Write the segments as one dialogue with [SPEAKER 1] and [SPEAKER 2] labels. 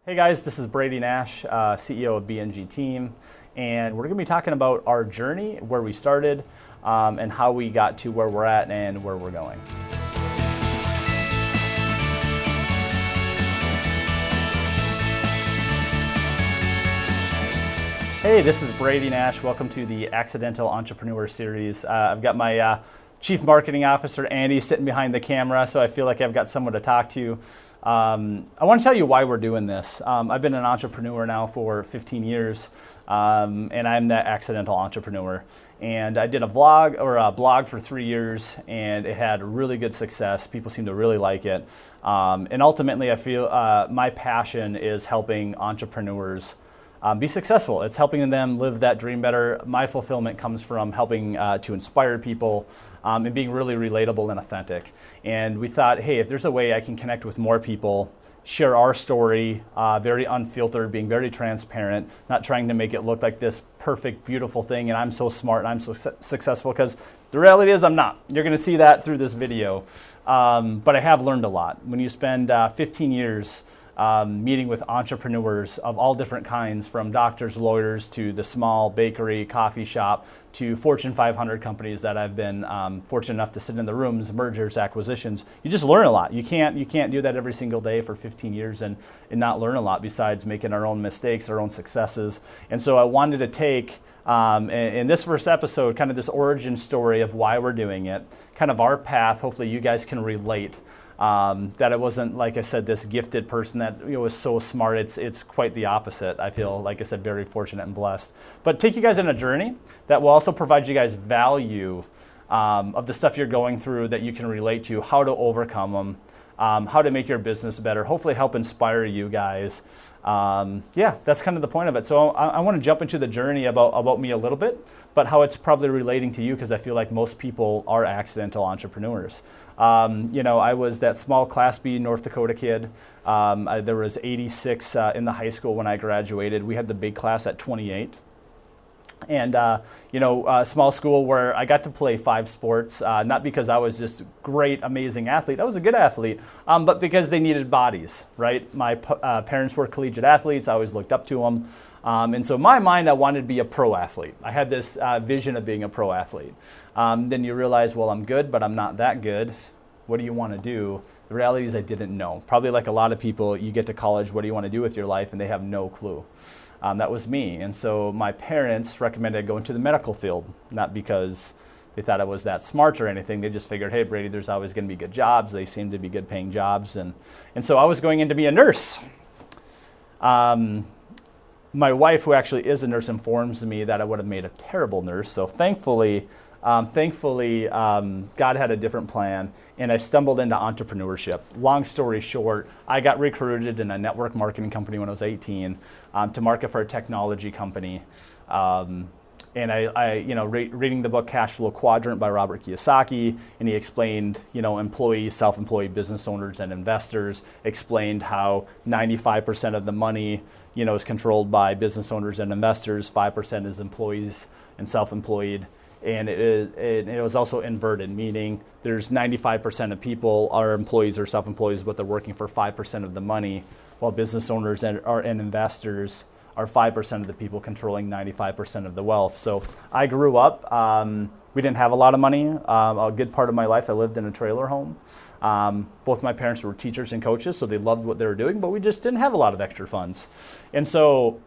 [SPEAKER 1] Hey guys, this is Brady Nash, CEO of BNG Team, and we're going to be talking about our journey, where we started, and how we got to where we're at and where we're going. Hey, this is Brady Nash. Welcome to the Accidental Entrepreneur Series. I've got my Chief Marketing Officer, Andy, sitting behind the camera, so I feel like I've got someone to talk to. I want to tell you why we're doing this. I've been an entrepreneur now for 15 years, and I'm that accidental entrepreneur. And I did a blog for 3 years, and it had really good success. People seem to really like it. And ultimately, I feel my passion is helping entrepreneurs be successful. It's helping them live that dream better. My fulfillment comes from helping to inspire people and being really relatable and authentic. And we thought, hey, if there's a way I can connect with more people, share our story, very unfiltered, being very transparent, not trying to make it look like this perfect, beautiful thing, and I'm so smart and I'm so successful, because the reality is I'm not. You're going to see that through this video. But I have learned a lot. When you spend 15 years meeting with entrepreneurs of all different kinds, from doctors, lawyers, to the small bakery, coffee shop, to Fortune 500 companies that I've been fortunate enough to sit in the rooms, mergers, acquisitions. You just learn a lot. You can't do that every single day for 15 years and not learn a lot, besides making our own mistakes, our own successes. And so I wanted to take, in this first episode, kind of this origin story of why we're doing it, kind of our path. Hopefully you guys can relate. That it wasn't, like I said, this gifted person that was so smart. It's quite the opposite. I feel, like I said, very fortunate and blessed. But take you guys on a journey that will also provide you guys value of the stuff you're going through, that you can relate to, how to overcome them, how to make your business better, hopefully help inspire you guys. That's kind of the point of it. So I want to jump into the journey about me a little bit, but how it's probably relating to you, because I feel like most people are accidental entrepreneurs. I was that small Class B North Dakota kid. There was 86 in the high school when I graduated. We had the big class at 28. And, a small school where I got to play 5 sports, not because I was just great, amazing athlete. I was a good athlete, but because they needed bodies, right? My parents were collegiate athletes. I always looked up to them. And so in my mind, I wanted to be a pro athlete. I had this vision of being a pro athlete. Then you realize, well, I'm good, but I'm not that good. What do you want to do? The reality is I didn't know. Probably like a lot of people, you get to college, what do you want to do with your life? And they have no clue. That was me. And so my parents recommended I go into the medical field, not because they thought I was that smart or anything. They just figured, hey, Brady, there's always going to be good jobs. They seem to be good paying jobs. And so I was going in to be a nurse. My wife, who actually is a nurse, informs me that I would have made a terrible nurse. So thankfully, God had a different plan, and I stumbled into entrepreneurship. Long story short, I got recruited in a network marketing company when I was 18 to market for a technology company. And reading the book Cash Flow Quadrant by Robert Kiyosaki, and he explained, employees, self-employed business owners, and investors, explained how 95% of the money, is controlled by business owners and investors, 5% is employees and self-employed. And it was also inverted, meaning there's 95% of people are employees or self-employees, but they're working for 5% of the money, while business owners and investors are 5% of the people controlling 95% of the wealth. So I grew up, we didn't have a lot of money. A good part of my life I lived in a trailer home. Both my parents were teachers and coaches, so they loved what they were doing, but we just didn't have a lot of extra funds. And so,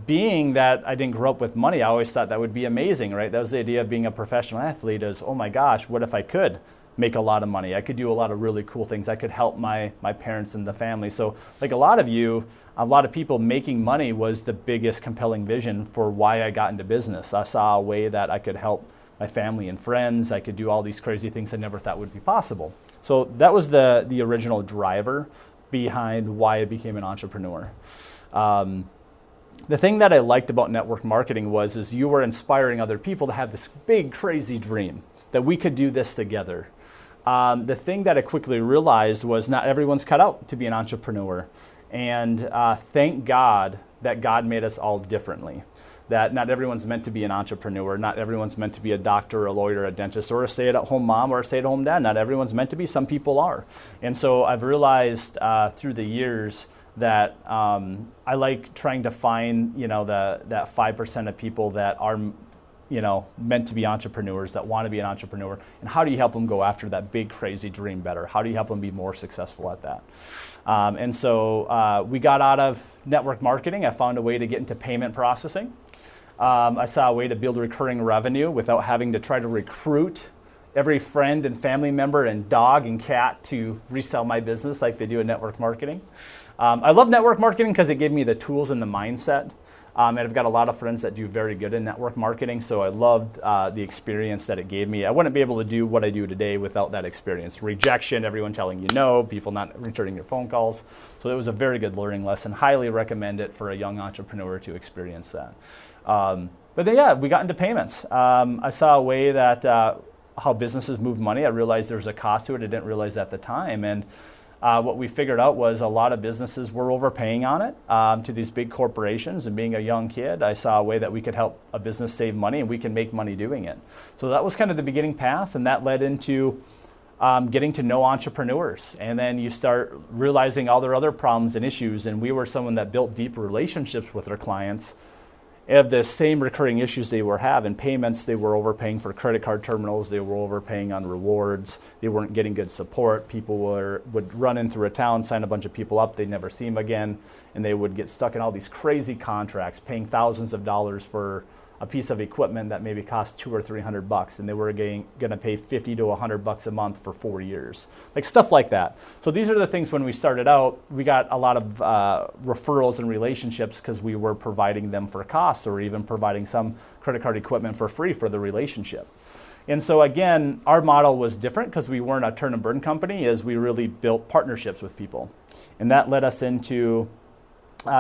[SPEAKER 1] being that I didn't grow up with money, I always thought that would be amazing, right? That was the idea of being a professional athlete, is, oh my gosh, what if I could make a lot of money? I could do a lot of really cool things. I could help my parents and the family. So like a lot of people, making money was the biggest compelling vision for why I got into business. I saw a way that I could help my family and friends. I could do all these crazy things I never thought would be possible. So that was the original driver behind why I became an entrepreneur. The thing that I liked about network marketing is you were inspiring other people to have this big, crazy dream that we could do this together. The thing that I quickly realized was not everyone's cut out to be an entrepreneur. And thank God that God made us all differently. That not everyone's meant to be an entrepreneur. Not everyone's meant to be a doctor, a lawyer, a dentist, or a stay-at-home mom or a stay-at-home dad. Not everyone's meant to be. Some people are. And so I've realized through the years that I like trying to find, that 5% of people that are, meant to be entrepreneurs, that want to be an entrepreneur, and how do you help them go after that big, crazy dream better? How do you help them be more successful at that? And so we got out of network marketing. I found a way to get into payment processing. I saw a way to build recurring revenue without having to try to recruit every friend and family member and dog and cat to resell my business like they do in network marketing. I love network marketing because it gave me the tools and the mindset. And I've got a lot of friends that do very good in network marketing, so I loved the experience that it gave me. I wouldn't be able to do what I do today without that experience. Rejection, everyone telling you no, people not returning your phone calls. So it was a very good learning lesson. Highly recommend it for a young entrepreneur to experience that. But then, yeah, we got into payments. I saw a way that how businesses move money. I realized there's a cost to it. I didn't realize at the time. And what we figured out was a lot of businesses were overpaying on it to these big corporations. And being a young kid, I saw a way that we could help a business save money and we can make money doing it. So that was kind of the beginning path, and that led into getting to know entrepreneurs. And then you start realizing all their other problems and issues. And we were someone that built deep relationships with our clients of the same recurring issues they were having. Payments, they were overpaying for credit card terminals, they were overpaying on rewards, they weren't getting good support. People would run in through a town, sign a bunch of people up, they'd never see them again, and they would get stuck in all these crazy contracts, paying thousands of dollars for a piece of equipment that maybe cost $200 or $300, and they were going to pay $50 to $100 a month for 4 years, like stuff like that. So these are the things. When we started out, we got a lot of referrals and relationships because we were providing them for costs, or even providing some credit card equipment for free for the relationship. And so again, our model was different because we weren't a turn and burn company, as we really built partnerships with people, and that led us into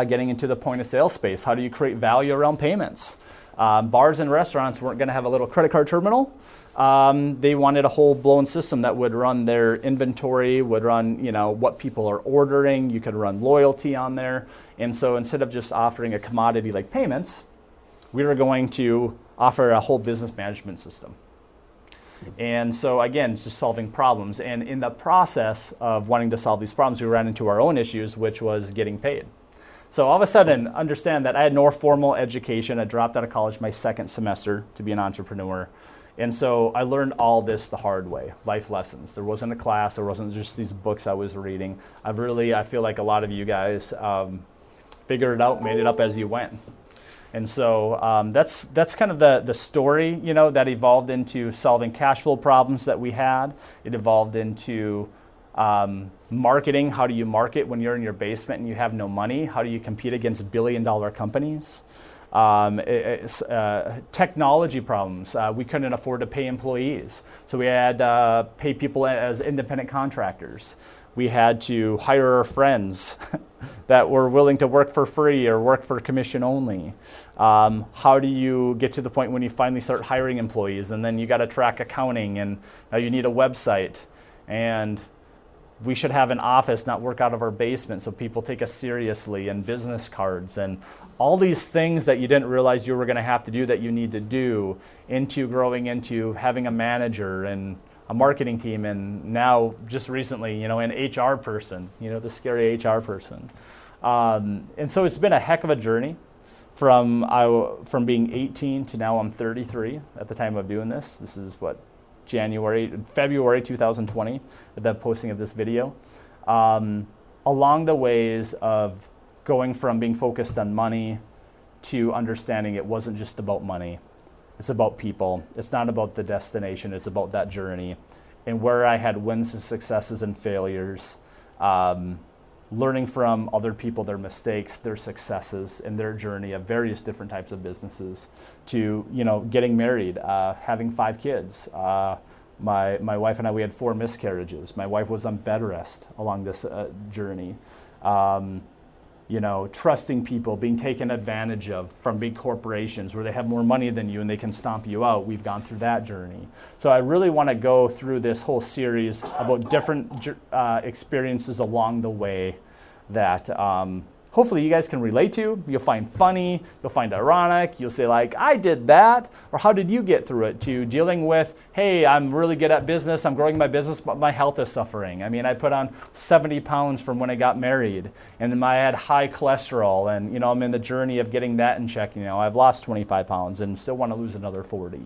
[SPEAKER 1] getting into the point of sale space. How do you create value around payments? Bars and restaurants weren't going to have a little credit card terminal. They wanted a whole blown system that would run their inventory, would run, what people are ordering. You could run loyalty on there. And so instead of just offering a commodity like payments, we were going to offer a whole business management system. And so again, it's just solving problems. And in the process of wanting to solve these problems, we ran into our own issues, which was getting paid. So all of a sudden, understand that I had no formal education. I dropped out of college my second semester to be an entrepreneur. And so I learned all this the hard way, life lessons. There wasn't a class. There wasn't just these books I was reading. I feel like a lot of you guys figured it out, made it up as you went. And so that's kind of the story, that evolved into solving cash flow problems that we had. It evolved into marketing. How do you market when you're in your basement and you have no money? How do you compete against billion-dollar companies? Technology problems. We couldn't afford to pay employees, so we had to pay people as independent contractors. We had to hire our friends that were willing to work for free or work for commission only. How do you get to the point when you finally start hiring employees, and then you got to track accounting, and now you need a website, and we should have an office, not work out of our basement, so people take us seriously, and business cards, and all these things that you didn't realize you were going to have to do that you need to do, into growing into having a manager and a marketing team, and now just recently, an HR person, the scary HR person. And so it's been a heck of a journey from being 18 to now I'm 33 at the time of doing this. This is February 2020, at the posting of this video. Along the ways of going from being focused on money to understanding it wasn't just about money. It's about people. It's not about the destination. It's about that journey. And where I had wins and successes and failures, learning from other people, their mistakes, their successes, and their journey of various different types of businesses, to getting married, having 5 kids. My wife and I, we had 4 miscarriages. My wife was on bed rest along this journey. Trusting people, being taken advantage of from big corporations where they have more money than you and they can stomp you out. We've gone through that journey. So I really want to go through this whole series about different experiences along the way that hopefully you guys can relate to. You'll find funny, you'll find ironic, you'll say like, I did that, or how did you get through it, to dealing with, hey, I'm really good at business, I'm growing my business, but my health is suffering. I mean, I put on 70 pounds from when I got married, and then I had high cholesterol, and I'm in the journey of getting that in check. I've lost 25 pounds and still want to lose another 40.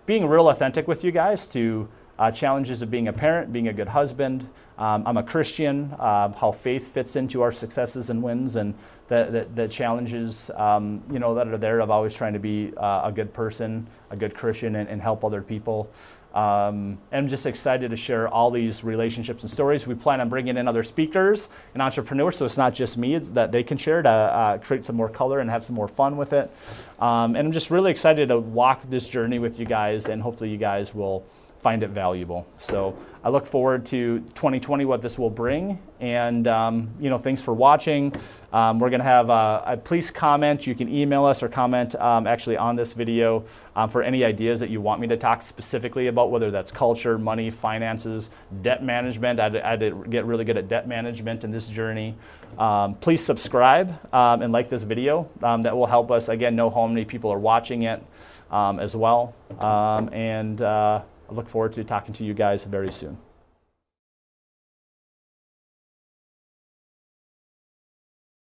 [SPEAKER 1] Being real authentic with you guys to challenges of being a parent, being a good husband. I'm a Christian, how faith fits into our successes and wins, and the challenges that are there of always trying to be a good person, a good Christian, and help other people. And I'm just excited to share all these relationships and stories. We plan on bringing in other speakers and entrepreneurs, so it's not just me, it's that they can share to create some more color and have some more fun with it. And I'm just really excited to walk this journey with you guys, and hopefully you guys will find it valuable. So I look forward to 2020, what this will bring. And, thanks for watching. We're going to have, please comment. You can email us or comment actually on this video for any ideas that you want me to talk specifically about, whether that's culture, money, finances, debt management. I did get really good at debt management in this journey. Please subscribe and like this video. That will help us, again, know how many people are watching it as well. I look forward to talking to you guys very soon.